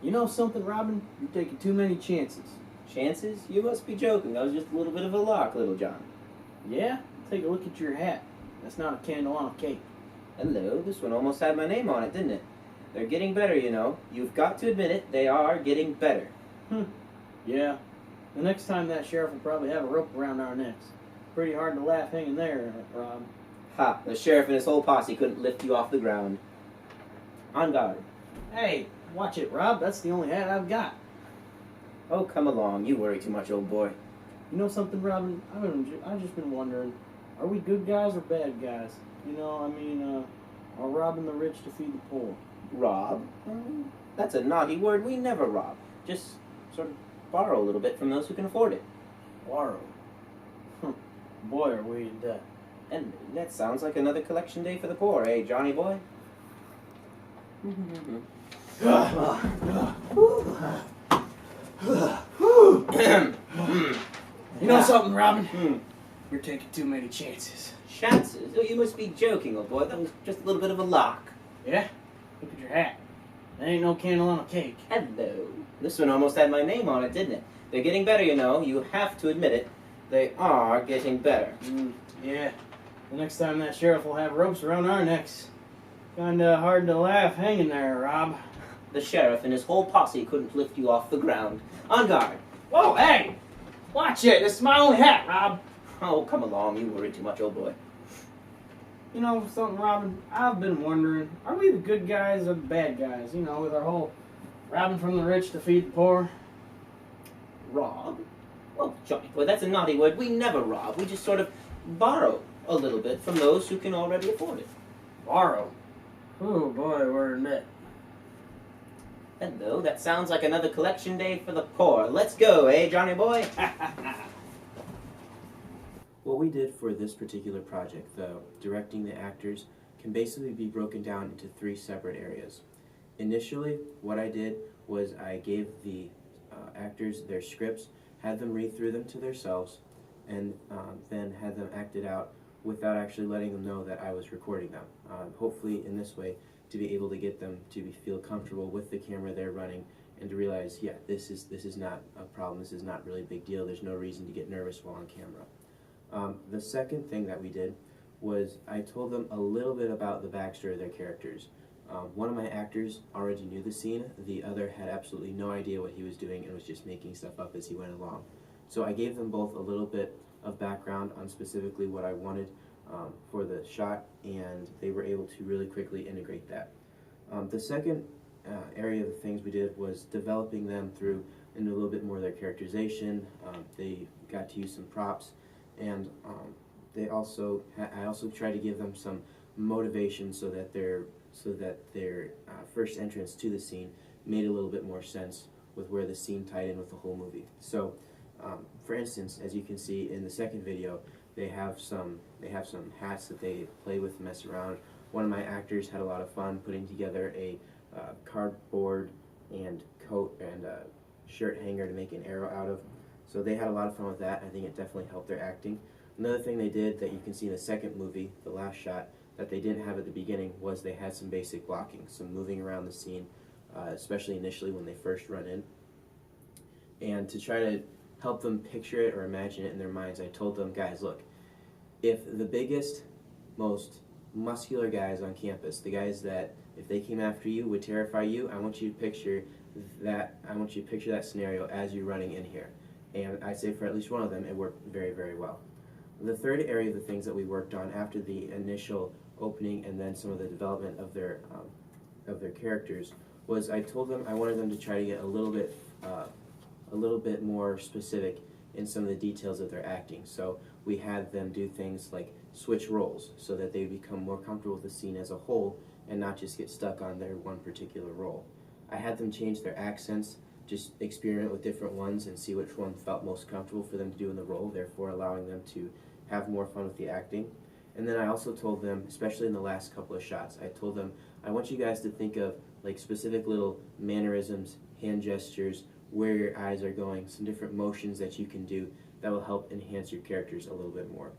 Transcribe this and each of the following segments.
You know something, Robin? You're taking too many chances. Chances? You must be joking. That was just a little bit of a lark, Little John. Yeah? Take a look at your hat. That's not a candle on a cake. Hello, this one almost had my name on it, didn't it? They're getting better, you know. You've got to admit it, they are getting better. Yeah. The next time that sheriff will probably have a rope around our necks. Pretty hard to laugh hanging there, Rob. Ha, the sheriff and his whole posse couldn't lift you off the ground. On guard. Hey, watch it, Rob. That's the only hat I've got. Oh, come along. You worry too much, old boy. You know something, Robin? I've just been wondering, are we good guys or bad guys? You know, are robbing the rich to feed the poor? Rob? That's a naughty word. We never rob. Just sort of borrow a little bit from those who can afford it. Borrow? Boy, are we in debt. And that sounds like another collection day for the poor, eh, Johnny boy? You know something, Robin? You're taking too many chances. Chances? Oh, you must be joking, old boy. That was just a little bit of a lark. Yeah? Look at your hat. That ain't no candle on a cake. Hello. This one almost had my name on it, didn't it? They're getting better, you know. You have to admit it. They are getting better. Yeah. The next time that sheriff will have ropes around our necks. Kinda hard to laugh hanging there, Rob. The sheriff and his whole posse couldn't lift you off the ground. On guard. Whoa, hey! Watch it! This is my only hat, Rob. Oh, come along. You worry too much, old boy. You know something, Robin? I've been wondering, are we the good guys or the bad guys? You know, with our whole robbing from the rich to feed the poor. Rob? Well, Johnny boy, that's a naughty word. We never rob. We just sort of borrow a little bit from those who can already afford it. Borrow? Oh boy, we're in debt. Hello, that sounds like another collection day for the poor. Let's go, eh, Johnny boy? What we did for this particular project, though, directing the actors, can basically be broken down into 3 separate areas. Initially, what I did was I gave the actors their scripts, had them read through them to themselves, and then had them act it out without actually letting them know that I was recording them. Hopefully, in this way, to be able to get them to feel comfortable with the camera they're running and to realize, yeah, this is not a problem. This is not really a big deal. There's no reason to get nervous while on camera. The second thing that we did was I told them a little bit about the backstory of their characters. One of my actors already knew the scene, the other had absolutely no idea what he was doing and was just making stuff up as he went along. So I gave them both a little bit of background on specifically what I wanted for the shot, and they were able to really quickly integrate that. The second area of the things we did was developing them through into a little bit more of their characterization. They got to use some props, and I also tried to give them some motivation so that their first entrance to the scene made a little bit more sense with where the scene tied in with the whole movie. So, for instance, as you can see in the second video, they have some hats that they play with, mess around. One of my actors had a lot of fun putting together a cardboard and coat and a shirt hanger to make an arrow out of. So they had a lot of fun with that. I think it definitely helped their acting. Another thing they did that you can see in the second movie, the last shot, that they didn't have at the beginning was they had some basic blocking, some moving around the scene, especially initially when they first run in. And to try to help them picture it or imagine it in their minds, I told them, guys, look, if the biggest, most muscular guys on campus, the guys that if they came after you would terrify you, I want you to picture that scenario as you're running in here. And I'd say for at least one of them, it worked very, very well. The third area of the things that we worked on after the initial opening and then some of the development of their characters was I told them I wanted them to try to get a little bit more specific in some of the details of their acting. So we had them do things like switch roles so that they become more comfortable with the scene as a whole and not just get stuck on their one particular role. I had them change their accents, just experiment with different ones and see which one felt most comfortable for them to do in the role, therefore allowing them to have more fun with the acting. And then I also told them, especially in the last couple of shots, I told them, I want you guys to think of like specific little mannerisms, hand gestures, where your eyes are going, some different motions that you can do that will help enhance your characters a little bit more.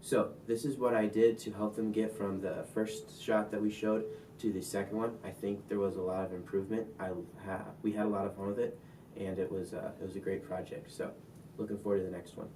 So this is what I did to help them get from the first shot that we showed to the second one, I think there was a lot of improvement. We had a lot of fun with it, and it was a great project. So, looking forward to the next one.